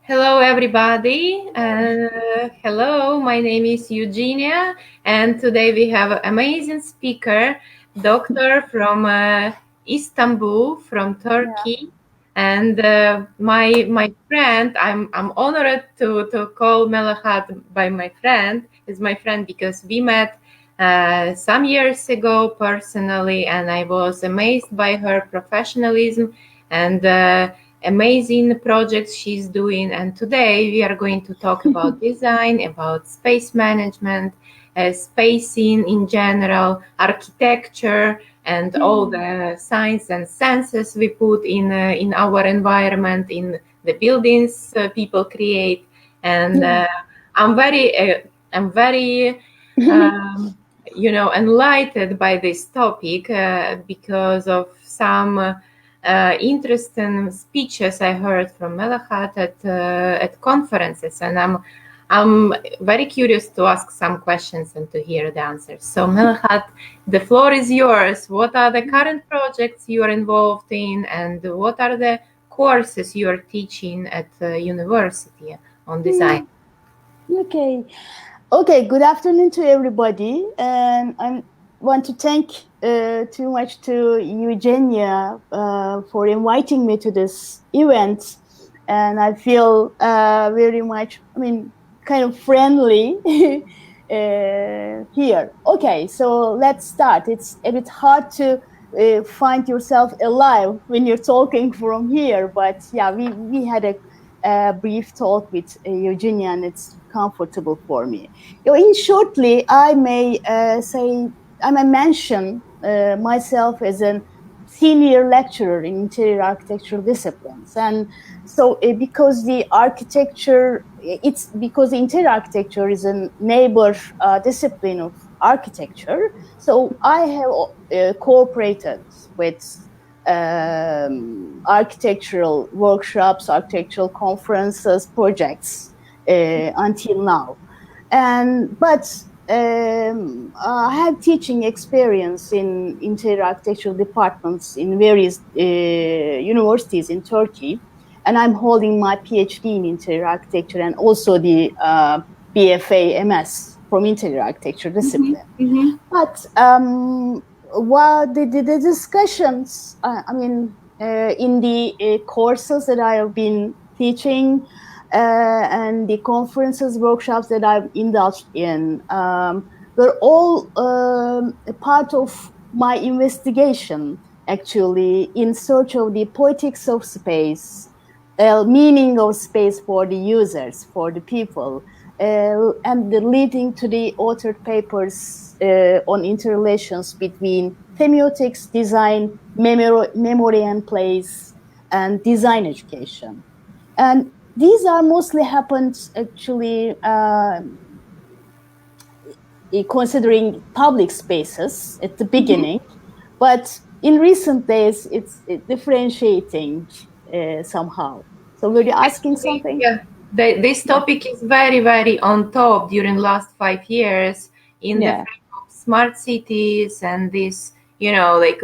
Hello, everybody. Hello, my name is Eugenia, and today we have an amazing speaker, doctor from Istanbul, from Turkey. And my friend, I'm honored to call Melahat by my friend, is my friend because we met some years ago personally, and I was amazed by her professionalism and amazing projects she's doing. And today we are going to talk about design, about space management, spacing in general, architecture, and all the science and senses we put in our environment, in the buildings people create. And I'm very enlightened by this topic because of some interesting speeches I heard from Melahat at conferences, and I'm very curious to ask some questions and to hear the answers. So Melahat, the floor is yours. What are the current projects you are involved in, and what are the courses you are teaching at the university on design? Okay, good afternoon to everybody, and I want to thank too much to Eugenia for inviting me to this event, and I feel very much, kind of friendly here. Okay, so let's start. It's a bit hard to find yourself alive when you're talking from here, but yeah, we had a brief talk with Eugenia, and it's comfortable for me. In shortly, I may mention myself as a senior lecturer in interior architectural disciplines, and so because the interior architecture is a neighbor discipline of architecture. So I have cooperated with architectural workshops, architectural conferences, projects until now. But I have teaching experience in interior architectural departments in various universities in Turkey, and I'm holding my PhD in interior architecture and also the BFA MS from interior architecture discipline. But while the discussions, in the courses that I have been teaching and the conferences, workshops that I've indulged in, were all a part of my investigation, actually, in search of the poetics of space, meaning of space for the users, for the people, and leading to the authored papers on interrelations between semiotics, design, memory and place, and design education. And these are mostly happened actually considering public spaces at the beginning, but in recent days it's differentiating somehow. So were you asking something? Yeah, this topic is very, very on top during last 5 years in the frame of smart cities and this, like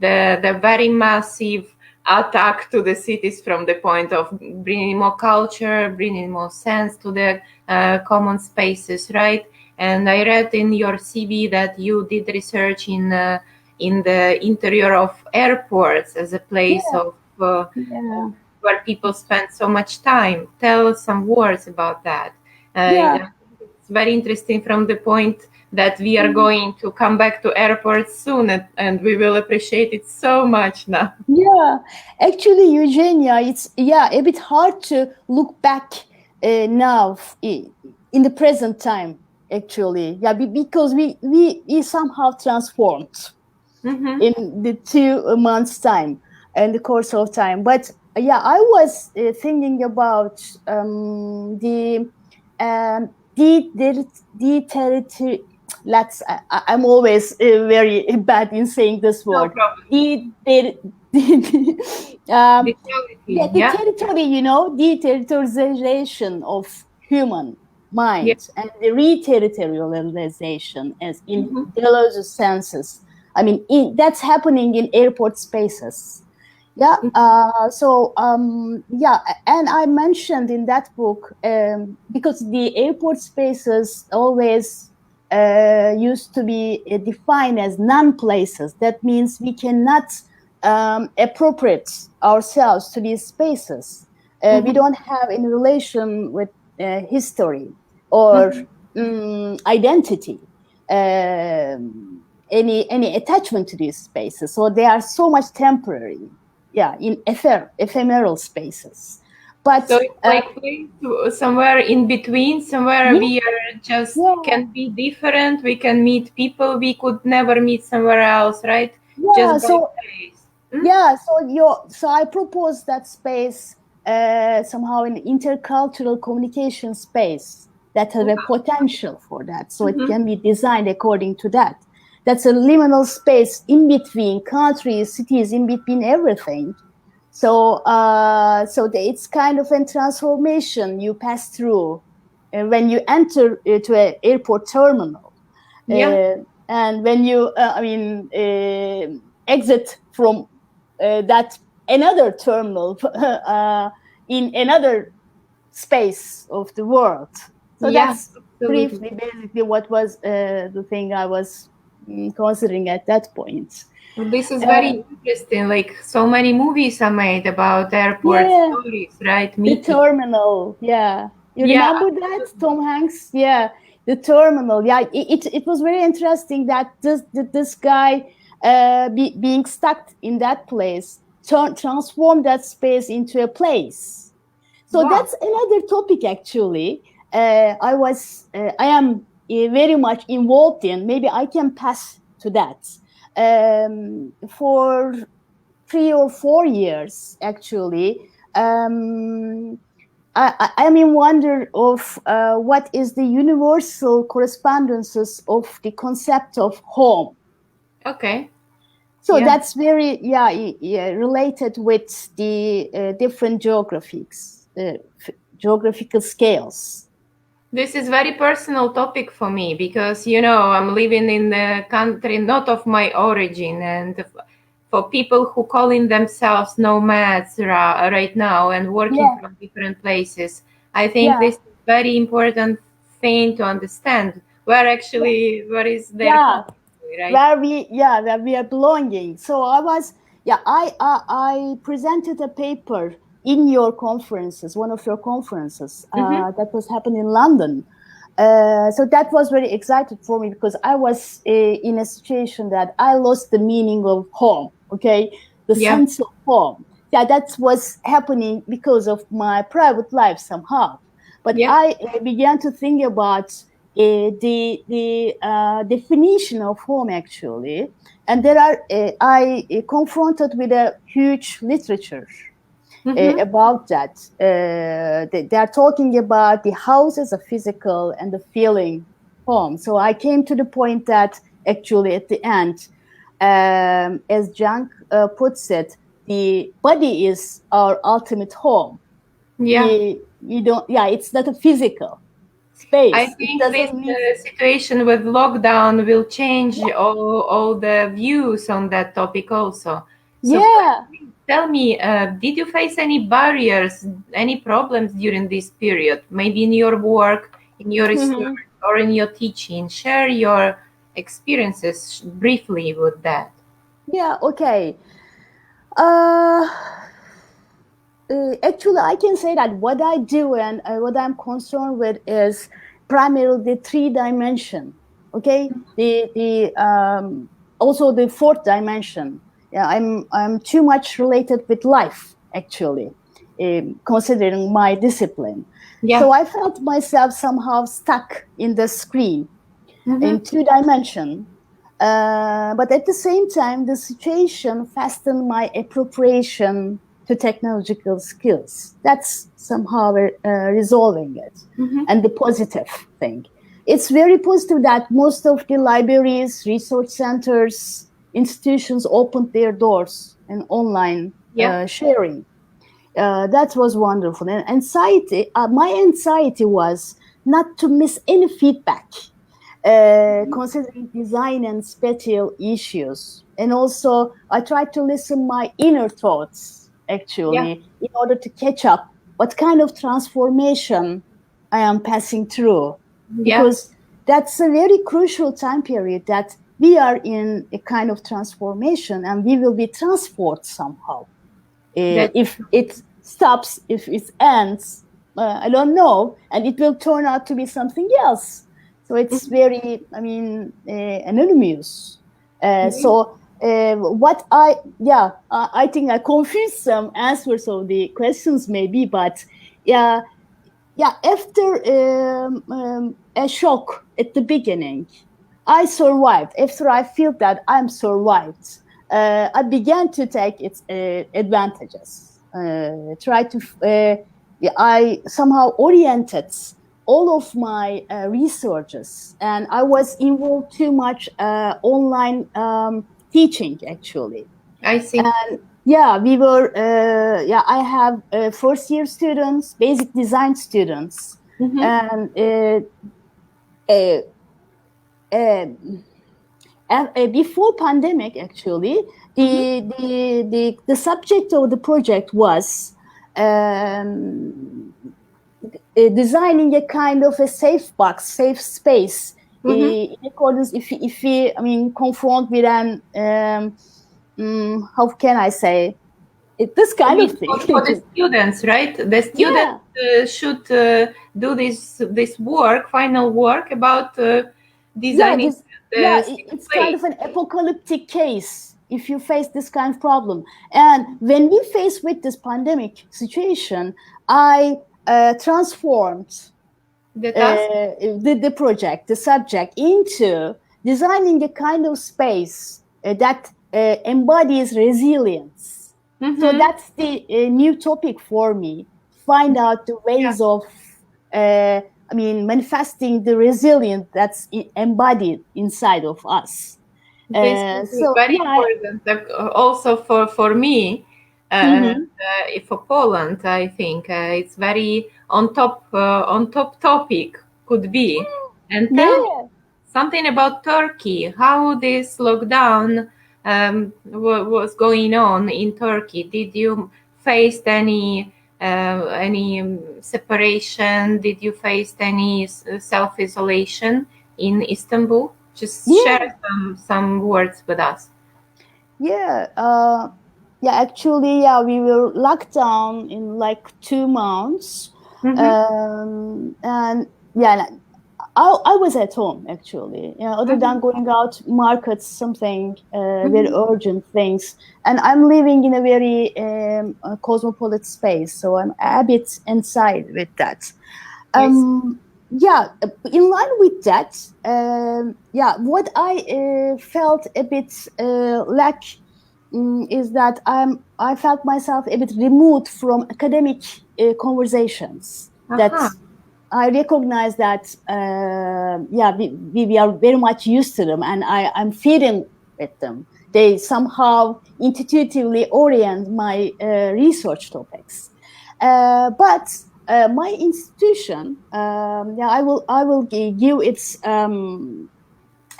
the very massive attack to the cities from the point of bringing more culture, bringing more sense to the common spaces, right? And I read in your CV that you did research in the interior of airports as a place of where people spend so much time. Tell us some words about that. It's very interesting from the point that we are going to come back to airports soon, and we will appreciate it so much now. Yeah, actually, Eugenia, it's a bit hard to look back now in the present time. Actually, because we somehow transformed in the 2 months' time, in the course of time. But I was thinking about the territory. I'm always very bad in saying this word. No Territory, deterritorialization of human mind and the re-territorialization as in Deleuze's senses. That's happening in airport spaces. Yeah. Yeah, and I mentioned in that book, because the airport spaces always used to be defined as non-places. That means we cannot appropriate ourselves to these spaces. We Mhm. don't have any relation with history or Mhm. identity. Any attachment to these spaces, so they are so much temporary, yeah, in ephemeral spaces. But So it's like somewhere in between, somewhere yeah, we are just yeah, can be different. We can meet people we could never meet somewhere else, right? yeah. Just by So place. Mm? yeah, so I propose that space somehow an intercultural communication space that has a potential for that, so it Mhm. can be designed according to that. That's a liminal space in between countries, cities, in between everything. It's kind of a transformation you pass through when you enter to an airport terminal, Yeah, uh, and when you, exit from that another terminal in another space of the world. So yeah, that's absolutely. briefly, basically, what was the thing I was considering at that point. This is Uh, very interesting. Like so many movies are made about airport yeah, stories, right? the Meeting. terminal. Yeah, you Yeah, remember that, absolutely. Tom Hanks? Yeah, the terminal. Yeah, it was very interesting that this guy being stuck in that place transformed that space into a place. So Wow. that's another topic, actually. I am very much involved in. Maybe I can pass to that for 3 or 4 years, actually. Um, I'm in wonder of what is the universal correspondences of the concept of home. Okay. So Yeah. that's very, yeah, related with the different geographical scales. This is very personal topic for me because I'm living in a country not of my origin, and for people who calling themselves nomads right now and working Yeah, from different places, I think yeah, this is very important thing to understand where is their yeah. home, right? Where we are belonging. So I was, yeah, I presented a paper in your conferences, one of your conferences Mm-hmm. that was happening in London. So that was very excited for me because I was in a situation that I lost the meaning of home. Okay, the Yeah. sense of home. Yeah, that was happening because of my private life somehow. But Yeah. I began to think about the definition of home, actually, and there are I confronted with a huge literature Mm-hmm. about that. They are talking about the house as a physical and the feeling home. So I came to the point that actually at the end, as Jung puts it, the body is our ultimate home. Yeah. We don't, yeah, it's not a physical I space. It think this doesn't mean, situation with lockdown will change all the views on that topic also. So yeah. please tell me, did you face any barriers, any problems during this period? Maybe in your work, in your research, Mhm. or in your teaching? Share your experiences briefly with that. Yeah, okay. Uh, Actually, I can say that what I do and what I'm concerned with is primarily the three dimension. Okay, the also the fourth dimension. Yeah, I'm too much related with life, actually, considering my discipline. Yeah. So I felt myself somehow stuck in the screen Mm-hmm. in 2 dimension. But at the same time, the situation fastened my appropriation to technological skills. That's somehow resolving it. Mm-hmm. And the positive thing. It's very positive that most of the libraries, research centers, institutions opened their doors and online Yeah. sharing. That was wonderful. And anxiety, my anxiety was not to miss any feedback considering design and spatial issues. and also I try to listen my inner thoughts actually in order to catch up what kind of transformation I am passing through, Yeah. because that's a very crucial time period that we are in a kind of transformation and we will be transformed somehow. That. If it stops, if it ends, I don't know, and it will turn out to be something else. So it's very, I mean, anonymous. What I think I confused some answers of the questions maybe, but yeah, after a shock at the beginning, I survived. After I feel that I'm survived, I began to take its advantages. I somehow oriented all of my researches, and I was involved too much online teaching actually. I see. And I have first year students, basic design students, Mm-hmm. and uh, uh, before pandemic, actually, Mm-hmm. the subject of the project was um, designing a kind of a safe box, safe space, Mm-hmm. in accordance if we, I mean, confront with an how can I say it, this You kind of mean thing. for the students, right? The students Yeah, should do this work, final work about yeah, designing this, the safe it's kind place. of an apocalyptic case if you face this kind of problem. And when we face with this pandemic situation, I transformed The task. the project, the subject, into designing a kind of space that embodies resilience. So Mm-hmm. that's the new topic for me. Find out the Yeah. ways of, manifesting the resilience that's embodied inside of us. This is So very yeah. important. Also for me, Mhm. for Poland, I think it's very on top topic could be. And tell me Yeah. something about Turkey. How this lockdown was going on in Turkey? Did you face any separation? Did you face any self isolation in Istanbul? Just share Yeah. some words with us. Yeah, actually, yeah, we were locked down in like 2 months. Mm-hmm. And yeah, I was at home actually, other Mm-hmm. than going out markets, something very Mm-hmm. urgent things. And I'm living in a very cosmopolitan space, so I'm a bit inside with that. I see. Yeah, in line with that, what I felt a bit lack is that I felt myself a bit removed from academic conversations. That Aha. I recognize that we are very much used to them, and I'm feeding with them. They somehow intuitively orient my research topics, but my institution, I will give its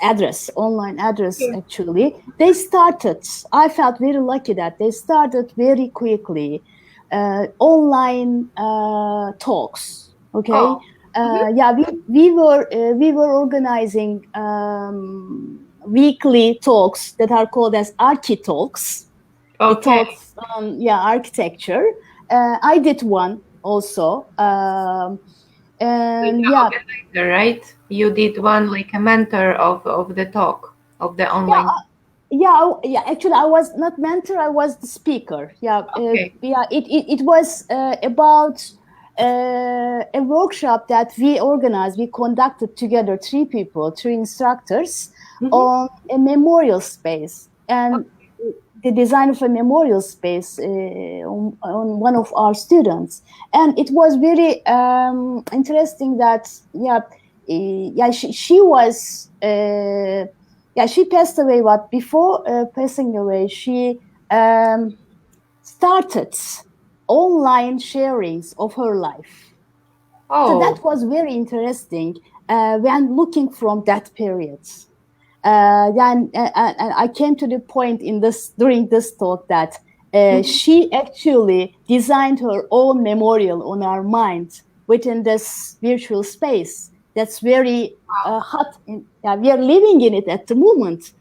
address, online address. Sure. Actually, they started. I felt very lucky that they started very quickly online talks. Okay, Oh. Mm-hmm. we were organizing weekly talks that are called as Archi Talks. It Okay. talks on architecture. I did one also, Like and an yeah, organizer, right? You did one like a mentor of the talk of the yeah, online. Actually, I was not mentor. I was the speaker. Okay. It was about a workshop that we organized. We conducted together, three people, three instructors, Mm-hmm. on a memorial space and the design of a memorial space on one of our students. And it was very interesting that she was. She passed away, but before passing away, she um, started online sharings of her life. So that Oh. was very interesting when looking from that period. Then and I came to the point during this talk that she actually designed her own memorial on our mind within this virtual space. That's very hot. We are living in it at the moment.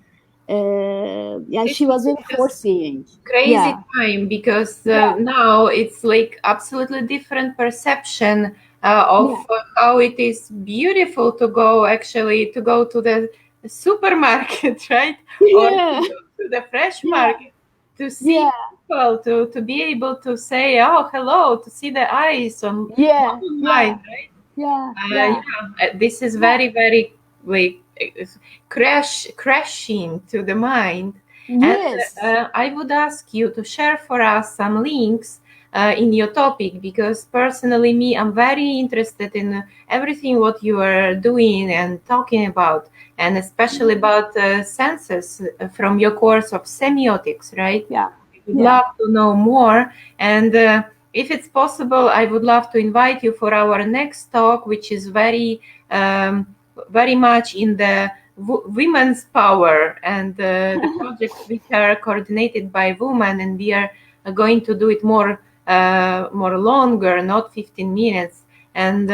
She was very foreseeing. Crazy time, because now it's like absolutely different perception of how it is beautiful to go to the supermarket, right? Or to go to the fresh market, to see people, to be able to say, oh, hello, to see the eyes on mind, right? This is very, very like crashing to the mind. Yes. And I would ask you to share for us some links in your topic, because personally, I'm very interested in everything what you are doing and talking about, and especially about senses from your course of semiotics, right? Yeah. I would love to know more. And if it's possible, I would love to invite you for our next talk, which is very much in the women's power, and the projects which are coordinated by women, and we are going to do it more longer, not 15 minutes. And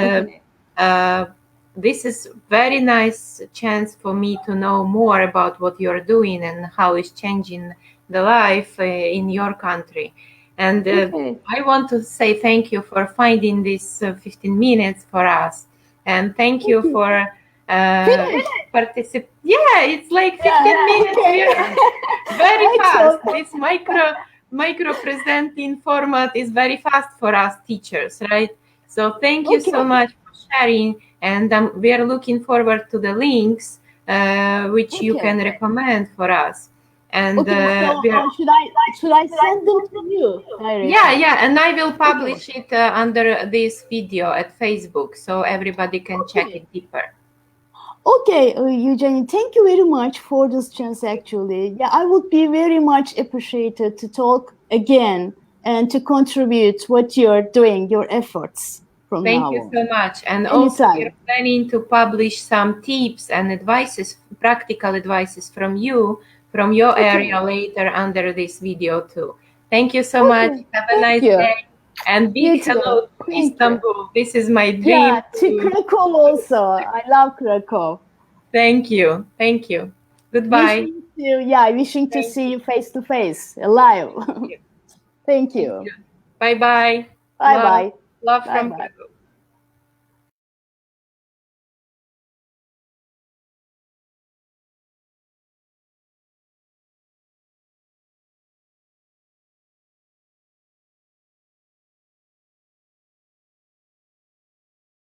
this is very nice chance for me to know more about what you're doing and how it's changing the life in your country. And I want to say thank you for finding this 15 minutes for us, and thank you for participate. Yeah, it's like 15 minutes. Very fast. This micro presenting format is very fast for us teachers, right? So thank you so much for sharing, and we are looking forward to the links which you can recommend for us. And should I send them to you? Yeah, and I will publish it under this video at Facebook, so everybody can check it deeper. Okay, Eugenie, thank you very much for this chance, actually. Yeah, I would be very much appreciated to talk again and to contribute what you're doing, your efforts from now on. Thank you so much. And also, we're planning to publish some tips and advices, practical advices from your area later under this video too. Thank you so much. Have a nice day. And big hello to Istanbul. This is my dream. Yeah, to Krakow also. I love Krakow. Thank you. Thank you. Goodbye. Wishing to see you face to face, live. Thank you. Bye-bye. Bye-bye. Love from Krakow.